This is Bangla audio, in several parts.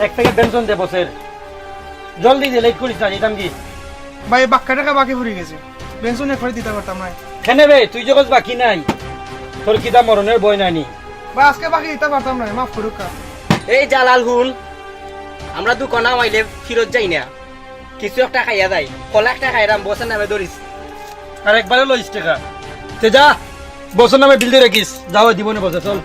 এক প্যাকেট বেনসন দে বসের, জলদি দে, লেট করিস না। যেতাম কি ভাই বাক্কা টাকা বাকি পড়ে গেছে, বেঞ্চন একবারে দিতে পারতাম না খেনে বে, তুই যখন বাকি নাই, তোর কিতা মরণের বই নাইনি। ভাই আজকে বাকি দিতে পারতাম না, মাফ করুক কা। এই জালাল হুন, আমরা দোকানে মাইলে ফিরত যাই না, কিছু একটা খাইয়া যাই, কলা একটা খাইরাম বসের নামে ধরিস। আর একবারে লইস টাকা, তে যা বসের নামে বিল দিয়ে রাখিস, যাও দিব না বসে, চল।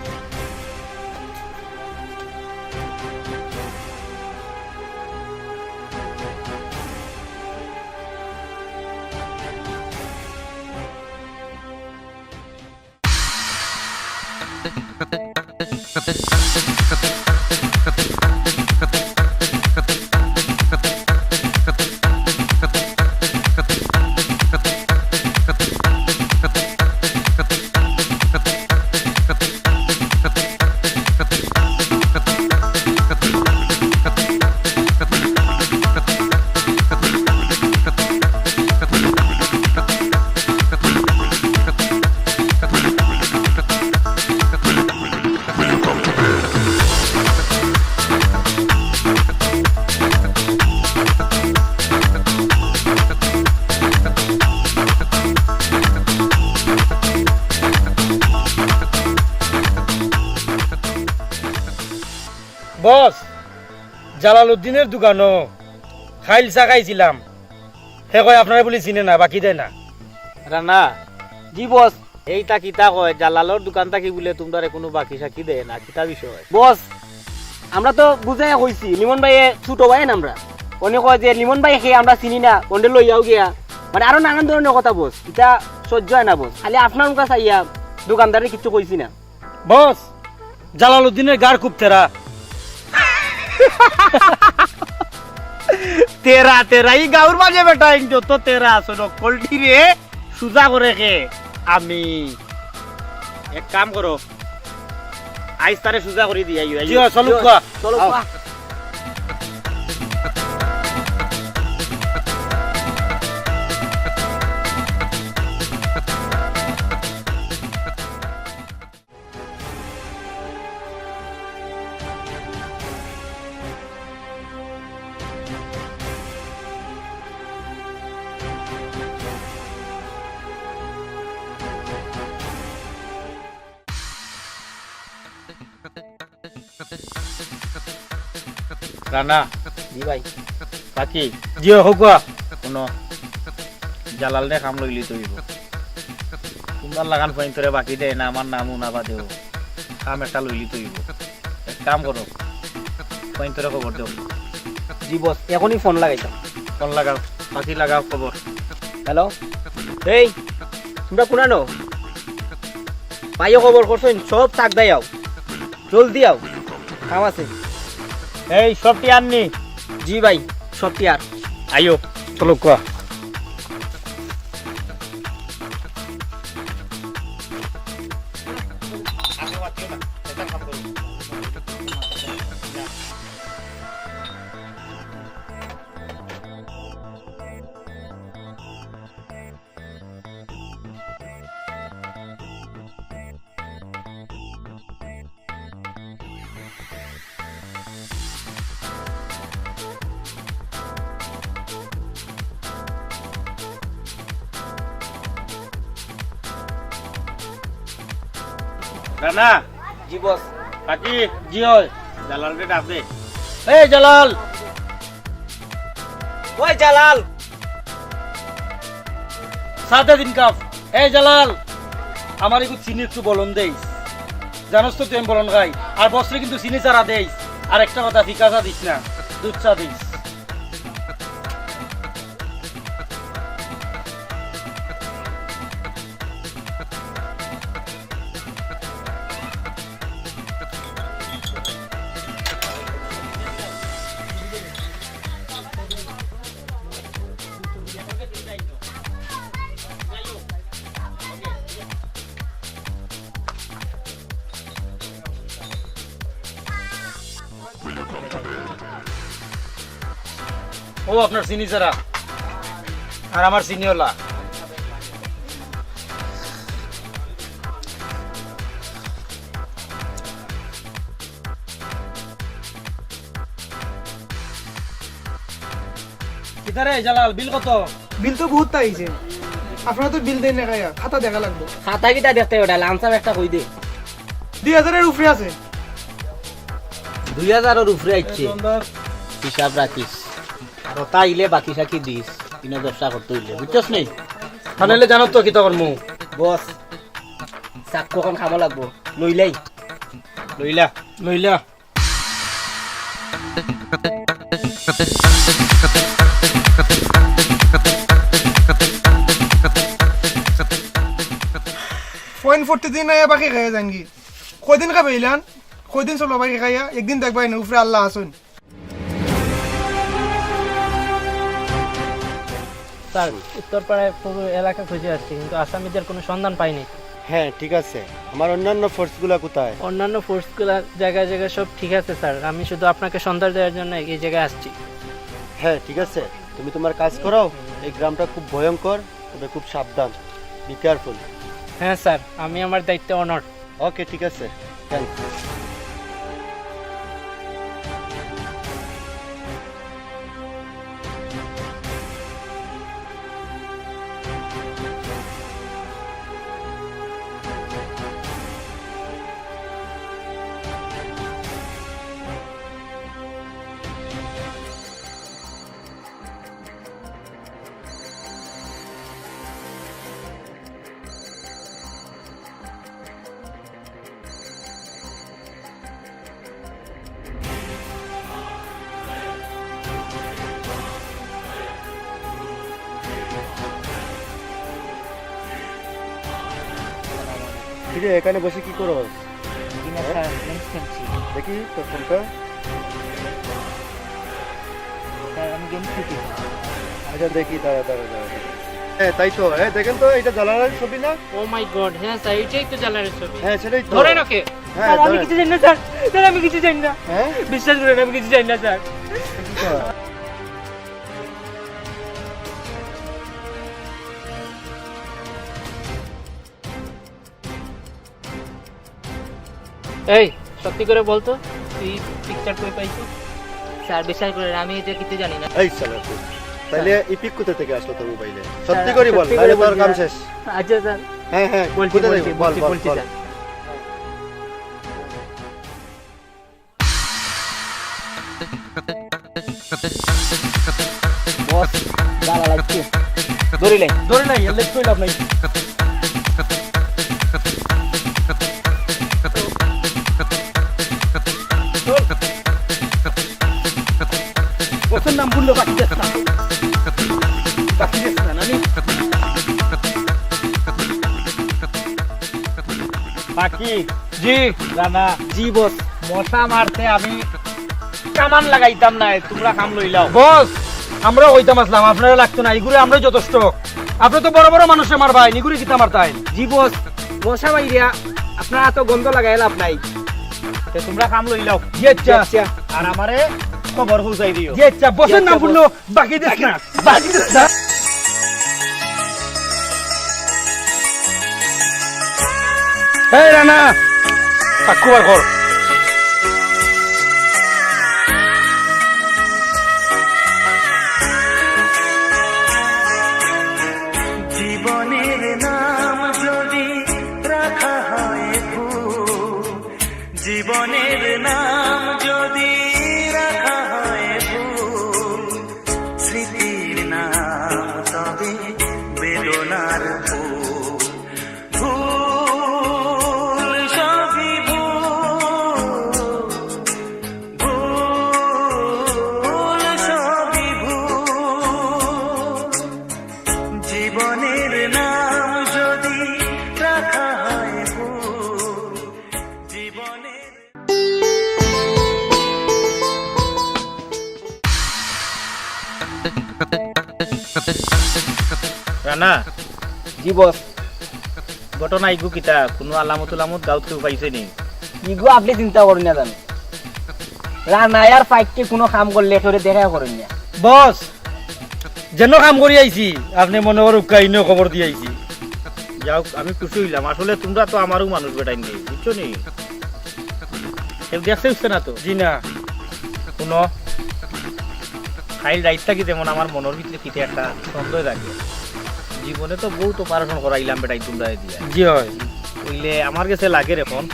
বস, জালালউদ্দিনের দোকানও খাইল চা খাইছিলাম, সে কয় আপনারা বলি চিনে না, বাকি দেয় না। রানা জি বস, এইটা কিতা কয় জালালর দোকান থাকি বলে তোমরা কোনো বাকি সাকি দেয় না, কিতা বিষয় বস? আমরা তো বুঝাই কইছি লিমন ভাই ছোট ভাই না, আমরা অনেক কয় যে লিমন ভাই খেয়ে আমরা চিনি না, কোনটা লইয়াও গিয়া, মানে আরো নানান ধরনের কথা বস, এটা সহ্য হয় না বস। খালি আপনার মুখে চাইয়া দোকানদারে কিছু কইছি না বস, জালালউদ্দিনের গার খুব তেরা। তেরা তেরা এই গাঁর মাঝে বেটা যত তেরা আসো কলটি রে সুজা করে খে। আমি এক কাম করো, আইস তারে সুজা করে দিই। জি, চলো কোয়া। চলো কোয়া। রানা জি ভাই, বাকি জি হোক শুনো, জালাল রে কাম লইলি তৈব, তোমার লাগান পয়েন্ট তোরে বাকি দেয় না, আমার নামও না বাদেও, কাম একটা লইলি তৈব। এক কাম করো, পয়েন্ট তোরে খবর দেও। জি বস, এখনই ফোন লাগাইতাম। ফোন লাগাও, বাকি লাগাও খবর। হ্যালো, এই তোমরা কোনানো পাইও খবর করছেন, সব থাক দেয়, আও জলদি আও, কাম আছে। এই সবটি আননি? জি ভাই, সব টিয়ার। আইও, চলো কোয়া। রানা জি বস, বাকি জি হয়, জালাল রে ডাক দে। এই জালাল, ওই জালাল, সাদা দিন কাপ। এই জালাল, আমার একটু চিনি একটু বলন দেইস, জানোস তো তুই আমি বলন খাই, আর বসরে কিন্তু চিনি চারা দেইস, আর একটা কথা ফিকা চা দিস না, দুধ চা দিস। ও আপনার চিনি চারা আর আমার চিনিওলা। কিতারে জালাল বিল কত? বিল তো বহুত আইছে, আপনারা তো বিল দেন না খাইয়া, খাতা দেখা লাগবে। খাতা কিটা দেখতে ওটা লামসাম একটা কই দে। 2000 উপরে আছে। 2000 এর উপরে আইছে, হিসাব রাখিস। আর ওটা আইলে বাকি সাকি দিস, কিনো ব্যবসা করতে হইলে বুঝছস নি? থানাইলে জানো তো কিতা করমু। বস চাক কখন খাব লাগবো, লইলাই লইলা লইলা। পয়েন্ট 43 আয়া বাকি খাইয়া যানগি। কয়দিন খাবে ইলান, কয়দিন চলো বাকি খাইয়া, একদিন দেখবাই না উপরে আল্লাহ আসুন। স্যার উত্তরপাড়ায় পুরো এলাকা খুঁজে আসছি, কিন্তু আসামিদের কোনো সন্ধান পাইনি। হ্যাঁ ঠিক আছে, আমার অন্যান্য ফোর্সগুলো কোথায়? অন্যান্য ফোর্সগুলো জায়গায় জায়গায় সব ঠিক আছে স্যার, আমি শুধু আপনাকে সন্ধান দেওয়ার জন্য এই জায়গায় আসছি। হ্যাঁ ঠিক আছে, তুমি তোমার কাজ করো। এই গ্রামটা খুব ভয়ঙ্কর, তবে খুব সাবধান, বি কেয়ারফুল। হ্যাঁ স্যার, আমি আমার দায়িত্বে অনড়। ওকে ঠিক আছে, থ্যাংকস। কিরে এখানে বসে কি করো? দেখি তোর ফোনটা। আচ্ছা দেখি, দাঁড়া দাঁড়া দাঁড়া। হ্যাঁ তাই তো, হ্যাঁ দেখেন তো, এটা জালালের ছবি না? ও মাই গড, হ্যাঁ স্যার এটাই তো জালালের ছবি। হ্যাঁ সেটাই তো। ধরেন ওকে। হ্যাঁ স্যার আমি ধরেন। কিছু জানি না স্যার, স্যার আমি কিছু জানি না, হ্যাঁ বিশ্বাস করেন আমি কিছু জানি না স্যার। কি কর? এই সত্যি করে বলতো, তুই পিকচার কই পাইছিস? স্যার বিশ্বাস করেন আমি এটা কিছু জানি না। এই সালা তুই, তাইলে এই পিক কোথা থেকে আসলো তোর মোবাইলে? সত্যি করে বল, সত্যি তাহলে করে তোর কাম বলছি, শেষ। আচ্ছা স্যার হ্যাঁ হ্যাঁ বলছি কোথা থেকে? বলছি বল বলছি বল বলছি বল। স্যার। বস জ্বালা লাগছে, ধরিলে ধরে নাই এলে কই লাভ নাই। বসের নাম বললো বাকি যাস না, বাকি যাস না নানি। বাকি জি রানা জি বস। মশা মারতে আমি কামান লাগাইতাম না, তোমরা কাম লইলাও। বস আমরা হইতাম আসলাম, আপনারা লাগতো না, এগুলো আমরাই যথেষ্ট। আপনি তো বড় বড় মানুষে মারবাই, নিগুড়ি কিতা মারতাই। জি বস, মশা মাইরিয়া আপনারা তো গন্ধ লাগাই লাভ নাই, তো তোমরা কাম লইলাও। জি আচ্ছা আর আমারে খবর পৌঁছাই দিও। জি আচ্ছা, বসের নাম বললো বাকি যাস না, বাকি যাস না। এই রানা সাক্ষুবার কর। জীবনের নাম যদি রাখা হয় ভুল, জীবনের নাম যদি রাখা হয় ভুল, স্মৃতির নাম তবে বেদনার ফুল। ভুল সবই ভুল, ভুল সবই ভুল, জীবনের নাম যদি রাখা হয় ভুল, জীবনের। রানা জি বস, ঘটনা ইগু কিতা, কোনো আলামত উলামত গাঁত কেউ পাইছে নি? ইগো আপনি চিন্তা করেন না জানো, রানায়ার ফাইটকে কোনো কাম করলে করে দেখা করেন না। বস যেন কাম করি আইছি, আপনি মনে করো কাইনো খবর দিয়ে আইছি। যাও আমি খুশি হইলাম, আসলে তোমরা তো আমারও মানুষ বেটাই নেই, বুঝছো নি? কেউ দেখছে উঠছে না তো? জি না। শুনো, ফাইল রাইটটা কি যেমন আমার মনের ভিতরে পিঠে একটা সন্দেহ থাকে জীবনে তো বহুত অপারেশন করাইলাম বেটাই তোমরা দিয়া জি হয় বুঝলে আমার কাছে লাগে এখন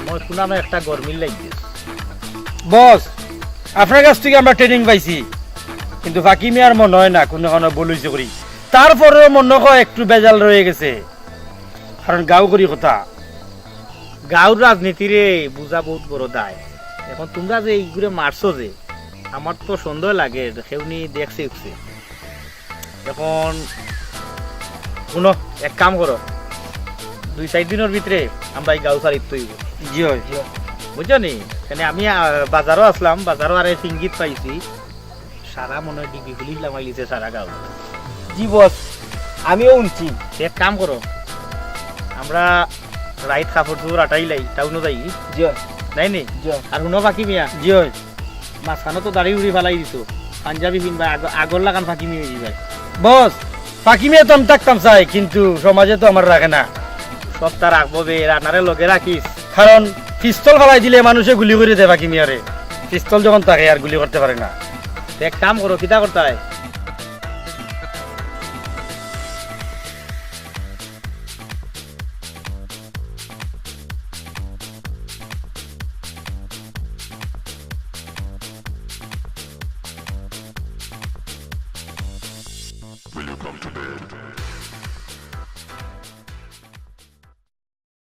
মনে কোনো আমার একটা গরমিল লাগছে বস আপনার কাছ থেকে আমরা ট্রেনিং পাইছি কিন্তু ফাঁকি মিয়ার মনে হয় না কোনো কোনো বলুইছে করি তারপরেও মনে হয় একটু বেজাল রয়ে গেছে কারণ গাঁও করি কথা গাঁর রাজনীতিরে বুঝা বহুত বড় দায় এখন তোমরা যে এইগুলো মারছো যে আমার তো সন্দেহ লাগে সেউনি দেখছে উঠছে এখন শুনো এক কাম করো 2-4 দিনের ভিতরে আমরা এই গাঁও সারিত তৈব জি হয় বুঝছো নি এখানে আমি বাজারও আসলাম বাজারও আর সিঙ্গিত পাইছি সারা মনে হয় ডিগ্রি খুলি লামাইলিছে সারা গাঁও জি বস আমিও উনছি এক কাম করো আমরা রাইত কাপড় চোপড় আটাইলাই টাউনও যাই জি হয় নাই নি জি হয় আর শুনো বাকি মিয়া জি হয় মাঝখানে তো দাড়ি উড়ি ফেলাই দিত পাঞ্জাবি পিনবা আগর লাগান ফাঁকি নিয়ে যাই বস ফাঁকি মিয়া তো আমি থাকতাম চাই কিন্তু সমাজে তো আমার রাখে না সব তার রাখবো বে রান্নারে লগে রাখিস কারণ পিস্তল ফেলাই দিলে মানুষে গুলি করে দেয় ফাঁকি মিয়ারে পিস্তল যখন থাকে আর গুলি করতে পারে না এক কাম করো কিতা করতে হয়